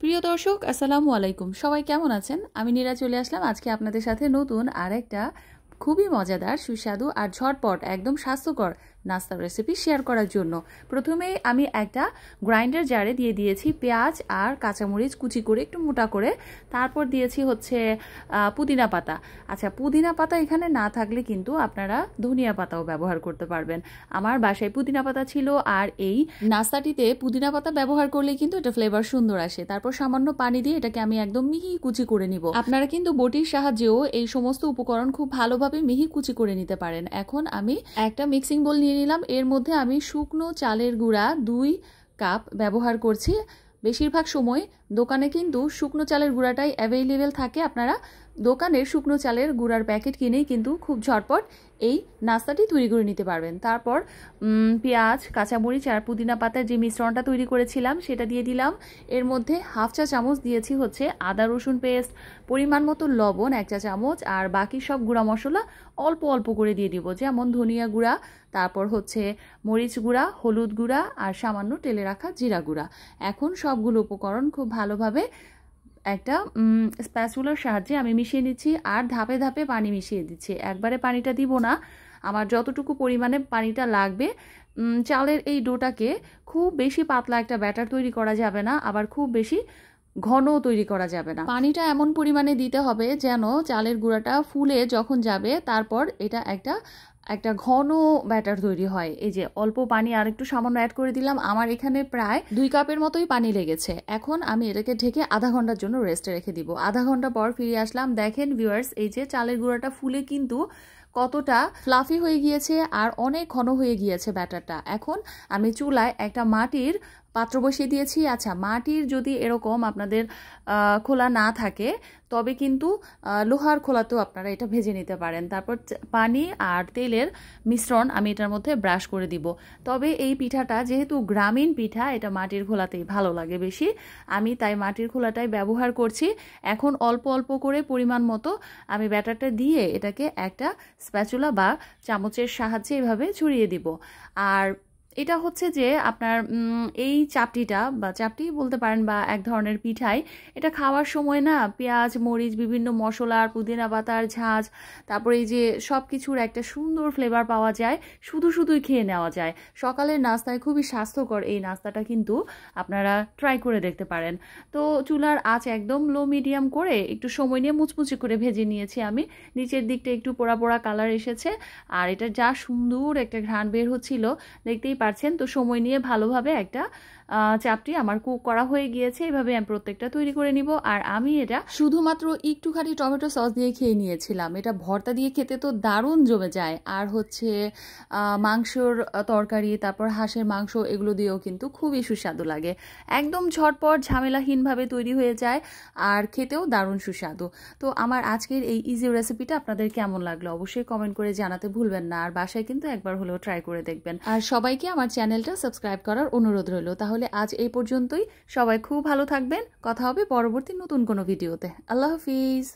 প্রিয় দর্শক আসসালামু আলাইকুম। সবাই কেমন আছেন? আমি নীরা চলে আসলাম আজকে আপনাদের সাথে নতুন আরেকটা খুবই মজাদার সুস্বাদু আর ঝটপট একদম স্বাস্থ্যকর নাস্তার রেসিপি শেয়ার করার জন্য। প্রথমে আমি একটা গ্রাইন্ডার জারে দিয়ে দিয়েছি পেঁয়াজ আর কাঁচামরিচ কুচি করে একটু মোটা করে, তারপর দিয়েছি হচ্ছে পুদিনা পাতা। আচ্ছা, পুদিনা পাতা এখানে না থাকলে কিন্তু আপনারা ধনিয়া পাতাও ব্যবহার করতে পারবেন। আমার বাসায় পুদিনা পাতা ছিল, আর এই নাস্তাটিতে পুদিনা পাতা ব্যবহার করলে কিন্তু এটা ফ্লেভার সুন্দর আসে। তারপর সামান্য পানি দিয়ে এটাকে আমি একদম মিহি কুচি করে নিব। আপনারা কিন্তু বটির সাহায্যেও এই সমস্ত উপকরণ খুব ভালোভাবে মিহি কুচি করে নিতে পারেন। এখন আমি একটা মিক্সিং বোল নিয়ে নিলাম, এর মধ্যে আমি শুকনো চালের গুঁড়া 2 কাপ ব্যবহার করছি। বেশিরভাগ সময় দোকানে কিন্তু শুকনো চালের গুঁড়াটাই অ্যাভেলেবেল থাকে। আপনারা দোকানের শুকনো চালের গুঁড়ার প্যাকেট কিনেই কিন্তু খুব ঝটপট এই নাস্তাটি তৈরি করে নিতে পারবেন। তারপর পেঁয়াজ, কাঁচামরিচ আর পুদিনা পাতার যে মিশ্রণটা তৈরি করেছিলাম সেটা দিয়ে দিলাম। এর মধ্যে হাফ চা চামচ দিয়েছি হচ্ছে আদা রসুন পেস্ট, পরিমাণ মতো লবণ 1 চা চামচ, আর বাকি সব গুঁড়া মশলা অল্প অল্প করে দিয়ে দিব, যেমন ধনিয়া গুঁড়া, তারপর হচ্ছে মরিচ গুঁড়া, হলুদ গুঁড়া আর সামান্য টেলে রাখা জিরা গুঁড়া। এখন সবগুলো উপকরণ খুব ভালোভাবে একটা স্প্যাচুলার সাহায্যে আমি মিশিয়ে নিচ্ছি, আর ধাপে ধাপে পানি মিশিয়ে দিচ্ছি। একবারে পানিটা দিব না, আমার যতটুকু পরিমাণে পানিটা লাগবে। চালের এই ডোটাকে খুব বেশি পাতলা একটা ব্যাটার তৈরি করা যাবে না, আবার খুব বেশি ঘনও তৈরি করা যাবে না। পানিটা এমন পরিমাণে দিতে হবে যেন চালের গুঁড়াটা ফুলে যখন যাবে তারপর এটা একটা ঘন ব্যাটার তৈরি হয়। এই যে অল্প পানি আর একটু সামান্য অ্যাড করে দিলাম, আমার এখানে প্রায় 2 কাপের মতোই পানি লেগেছে। এখন আমি এটাকে ঢেকে আধা ঘন্টার জন্য রেস্টে রেখে দিব। আধা ঘন্টা পর ফিরে আসলাম। দেখেন ভিউয়ার্স, এই যে চালের গুঁড়াটা ফুলে কিন্তু কতটা ফ্লাফি হয়ে গিয়েছে আর অনেক ঘন হয়ে গিয়েছে ব্যাটারটা। এখন আমি চুলায় একটা মাটির পাত্র বসিয়ে দিয়েছি। আচ্ছা, মাটির যদি এরকম আপনাদের খোলা না থাকে তবে কিন্তু লোহার খোলাতেও আপনারা এটা ভেজে নিতে পারেন। তারপর পানি আর তেলের মিশ্রণ আমি এটার মধ্যে ব্রাশ করে দিব। তবে এই পিঠাটা যেহেতু গ্রামীণ পিঠা, এটা মাটির খোলাতেই ভালো লাগে বেশি, আমি তাই মাটির খোলাটাই ব্যবহার করছি। এখন অল্প অল্প করে পরিমাণ মতো আমি ব্যাটারটা দিয়ে এটাকে একটা স্প্যাচুলা বা চামচের সাহায্যে এভাবে ছড়িয়ে দিব। আর এটা হচ্ছে যে আপনার এই চাপটিটা বা চাপটি বলতে পারেন বা এক ধরনের পিঠাই, এটা খাওয়ার সময় না পেঁয়াজ, মরিচ, বিভিন্ন মশলা আর পুদিনা পাতার ঝাঁঝ, তারপরে এই যে সব কিছুর একটা সুন্দর ফ্লেভার পাওয়া যায়, শুধুই খেয়ে নেওয়া যায়। সকালের নাস্তায় খুবই স্বাস্থ্যকর এই নাস্তাটা কিন্তু আপনারা ট্রাই করে দেখতে পারেন। তো চুলার আঁচ একদম লো মিডিয়াম করে একটু সময় নিয়ে মুচমুচি করে ভেজে নিয়েছি আমি। নিচের দিকটা একটু পোড়া পোড়া কালার এসেছে, আর এটা যা সুন্দর একটা ঘ্রাণ বের হচ্ছিল দেখতেই পারছেন। তো সময় নিয়ে ভালোভাবে একটা চাপটি আমার কুক করা হয়ে গিয়েছে। এভাবে আমি প্রত্যেকটা তৈরি করে নিব। আর আমি এটা শুধুমাত্র একটুখানি টমেটো সস দিয়ে খেয়ে নিয়েছিলাম। এটা ভর্তা দিয়ে খেতে তো দারুণ জমে যায়, আর হচ্ছে মাংসর তরকারি, তারপর হাঁসের মাংস, এগুলো দিয়েও কিন্তু খুবই সুস্বাদু লাগে। একদম ঝটপট ঝামেলাহীনভাবে তৈরি হয়ে যায় আর খেতেও দারুণ সুস্বাদু। তো আমার আজকের এই ইজি রেসিপিটা আপনাদের কেমন লাগলো অবশ্যই কমেন্ট করে জানাতে ভুলবেন না, আর বাসায় কিন্তু একবার হলেও ট্রাই করে দেখবেন। আর সবাইকে আমার চ্যানেলটা সাবস্ক্রাইব করার অনুরোধ রইল। তাহলে আজ এই পর্যন্তই। সবাই খুব ভালো থাকবেন। কথা হবে পরবর্তী নতুন কোনো ভিডিওতে। আল্লাহ হাফিজ।